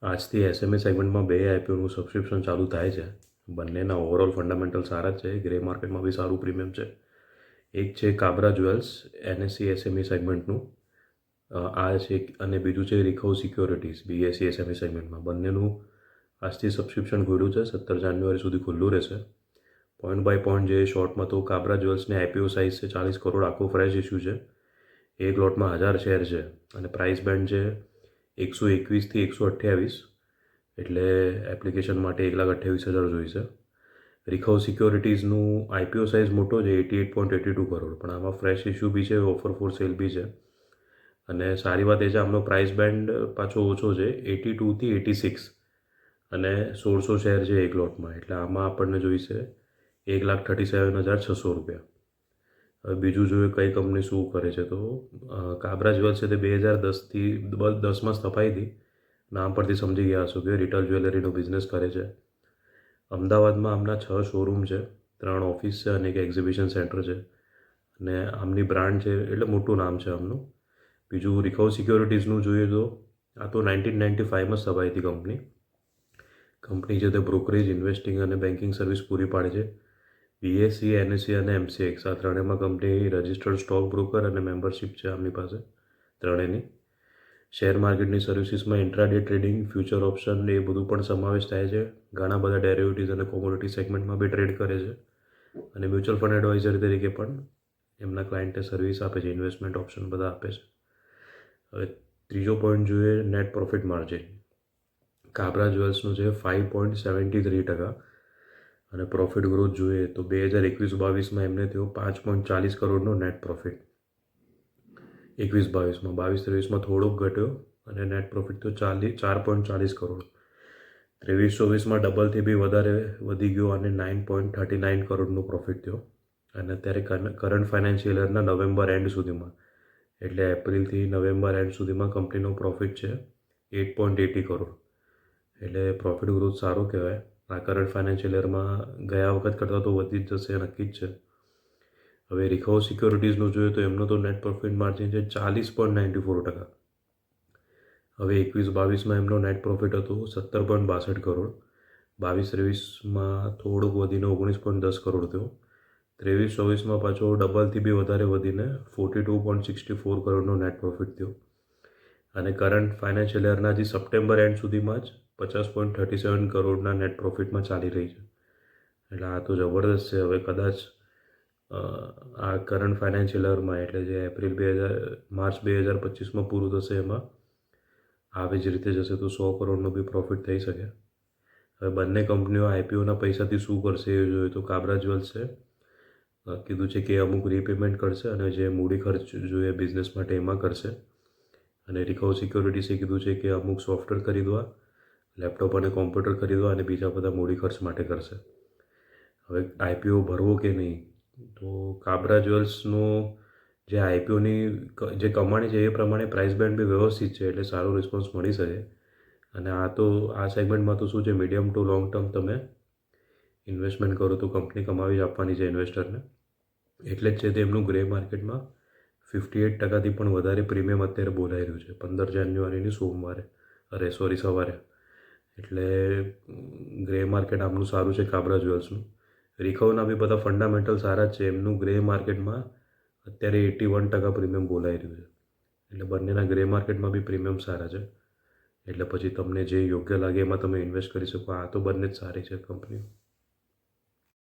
આજથી એસએમએ સેગમેન્ટમાં બે આઈપીઓનું સબસ્ક્રિપ્શન ચાલુ થાય છે. બંનેના ઓવરઓલ ફંડામેન્ટલ સારા જ છે. ગ્રે માર્કેટમાં બી સારું પ્રીમિયમ છે. એક છે કાબરા જ્વેલ્સ એનએસસી એસએમઈ સેગમેન્ટનું, આ છે, અને બીજું છે રિખવ સિક્યોરિટીઝ બીએસસી એસએમઈ સેગમેન્ટમાં. બંનેનું આજથી સબસ્ક્રિપ્શન ખુલ્લું છે. 17 જાન્યુઆરી સુધી ખુલ્લું રહેશે. પોઈન્ટ બાય પોઈન્ટ જે શોર્ટમાં તો કાબરા જ્વેલ્સની આઈપીઓ સાઇઝ છે 40 કરોડ, આખો ફ્રેશ ઇસ્યુ છે. એક લોટમાં 1000 શેર છે અને પ્રાઇસ બેન્ડ છે 121 થી 128, એટલે એપ્લિકેશન માટે 1,28,000 જોઈશે. રિખવ સિક્યોરિટીઝનું આઈપીઓ સાઇઝ મોટો છે 88.82 કરોડ, પણ આમાં ફ્રેશ ઇસ્યુ બી છે, ઓફર ફોર સેલ બી છે. અને સારી વાત એ છે આમનો પ્રાઇસ બેન્ડ પાછો ઓછો છે 82 થી 86, અને 1600 શેર છે એક લોટમાં, એટલે આમાં આપણને જોઈશે 1,37,600 રૂપિયા. હવે બીજું જોઈએ કઈ કંપની શું કરે છે, તો કાબરા જ્વેલ્સ છે તે 2010માં સ્થપાઈ હતી. નામ પરથી સમજી ગયા હશો કે રિટેલ જ્વેલરીનો બિઝનેસ કરે છે. અમદાવાદમાં આમના 6 શોરૂમ છે, 3 ઓફિસ છે અને એક એક્ઝિબિશન સેન્ટર છે. અને આમની બ્રાન્ડ છે એટલે મોટું નામ છે આમનું. બીજું રિખવ સિક્યોરિટીઝનું જોઈએ તો આ તો 1995માં સ્થપાઈ હતી કંપની. કંપની છે તે બ્રોકરેજ, ઇન્વેસ્ટિંગ અને બેન્કિંગ સર્વિસ પૂરી પાડે છે. બીએસસી, એનએસસી અને એમસીએક્સ આ ત્રણેયમાં કંપની રજિસ્ટર્ડ સ્ટોક બ્રોકર અને મેમ્બરશિપ છે આમની પાસે ત્રણેયની. શેર માર્કેટની સર્વિસીસમાં ઇન્ટ્રાડે ટ્રેડિંગ, ફ્યુચર ઓપ્શન એ બધું પણ સમાવેશ થાય છે. ઘણા બધા ડેરિવેટિવ્સ અને કોમોડિટી સેગમેન્ટમાં બી ટ્રેડ કરે છે. અને મ્યુચ્યુઅલ ફંડ એડવાઇઝર તરીકે પણ એમના ક્લાયન્ટને સર્વિસ આપે છે, ઇન્વેસ્ટમેન્ટ ઓપ્શન બધા આપે છે. હવે ત્રીજો પોઈન્ટ જોઈએ નેટ પ્રોફિટ માર્જિન. કાબરા જ્વેલ્સનું છે 5.73%, અને પ્રોફિટ ગ્રોથ જોઈએ તો 2021-22માં એમને થયો 5.40 કરોડનો નેટ પ્રોફિટ. 21-22માં, 22-23માં થોડોક ઘટ્યો અને નેટ પ્રોફિટ તો 4.40 કરોડ. 23-24માં ડબલથી બી વધારે વધી ગયો અને 9.39 કરોડનો પ્રોફિટ થયો. અને અત્યારે કરંટ ફાઇનાન્શિયલ યરના નવેમ્બર એન્ડ સુધીમાં, એટલે એપ્રિલથી નવેમ્બર એન્ડ સુધીમાં કંપનીનો પ્રોફિટ છે 8.80 કરોડ, એટલે પ્રોફિટ ગ્રોથ સારો કહેવાય. આ કરંટ ફાઇનાન્શિયલ યરમાં ગયા વખત કરતાં તો વધી જ જશે, નક્કી જ છે. હવે રિખવ સિક્યોરિટીઝનું જોઈએ તો એમનો તો નેટ પ્રોફિટ માર્જિન છે 40.94%. હવે 21-22માં એમનો નેટ પ્રોફિટ હતો 17.62 કરોડ. 22-23માં થોડુંક વધીને 19.10 કરોડ થયો. 23-24માં પાછો ડબલથી બી વધારે વધીને 42.64 કરોડનો નેટ પ્રોફિટ થયો. અને કરંટ ફાઇનાન્શિયલ યરના જે સપ્ટેમ્બર એન્ડ સુધીમાં જ 50.37 કરોડના નેટ પ્રોફિટમાં ચાલી રહી છે. એટલે આ તો જબરદસ્ત છે. હવે કદાચ આ કરંટ ફાઇનાન્શિયલ યરમાં, એટલે જે માર્ચ 2025માં પૂરું થશે, એમાં આવી જ રીતે જશે તો 100 કરોડનો બી પ્રોફિટ થઈ શકે. હવે બંને કંપનીઓ આઈપીઓના પૈસાથી શું કરશે એ જોઈએ તો કાબરા જ્વેલ્સે કીધું છે કે અમુક રીપેમેન્ટ કરશે અને જે મૂડી ખર્ચ જોઈએ બિઝનેસ માટે એમાં કરશે. અને રિખવ સિક્યોરિટીઝે કીધું છે કે અમુક સોફ્ટવેર ખરીદવા, લેપટોપ અને કોમ્પ્યુટર ખરીદવા અને બીજા બધા મૂડી ખર્ચ માટે કરશે. હવે આઈપીઓ ભરવો કે નહીં, તો કાબરા જ્વેલ્સનો જે આઈપીઓની જે કમાણી છે એ પ્રમાણે પ્રાઇસ બેન્ડ બી વ્યવસ્થિત છે, એટલે સારો રિસ્પોન્સ મળી શકે. અને આ સેગમેન્ટમાં તો શું છે, મીડિયમ ટુ લોંગ ટર્મ તમે ઇન્વેસ્ટમેન્ટ કરો તો કંપની કમાવી જ આપવાની છે ઇન્વેસ્ટરને. એટલે જ છે તે એમનું ગ્રે માર્કેટમાં 58%થી પણ વધારે પ્રીમિયમ અત્યારે બોલાઈ રહ્યું છે 15 જાન્યુઆરીની સવારે. એટલે ગ્રે માર્કેટ આમનું સારું છે કાબરા જ્વેલ્સનું. રિખવના બી બધા ફંડામેન્ટલ સારા જ છે. એમનું ગ્રે માર્કેટમાં અત્યારે 81% પ્રીમિયમ બોલાઈ રહ્યું છે. એટલે બંનેના ગ્રે માર્કેટમાં બી પ્રીમિયમ સારા છે. એટલે પછી તમને જે યોગ્ય લાગે એમાં તમે ઇન્વેસ્ટ કરી શકો. આ તો બંને જ સારી છે કંપનીઓ.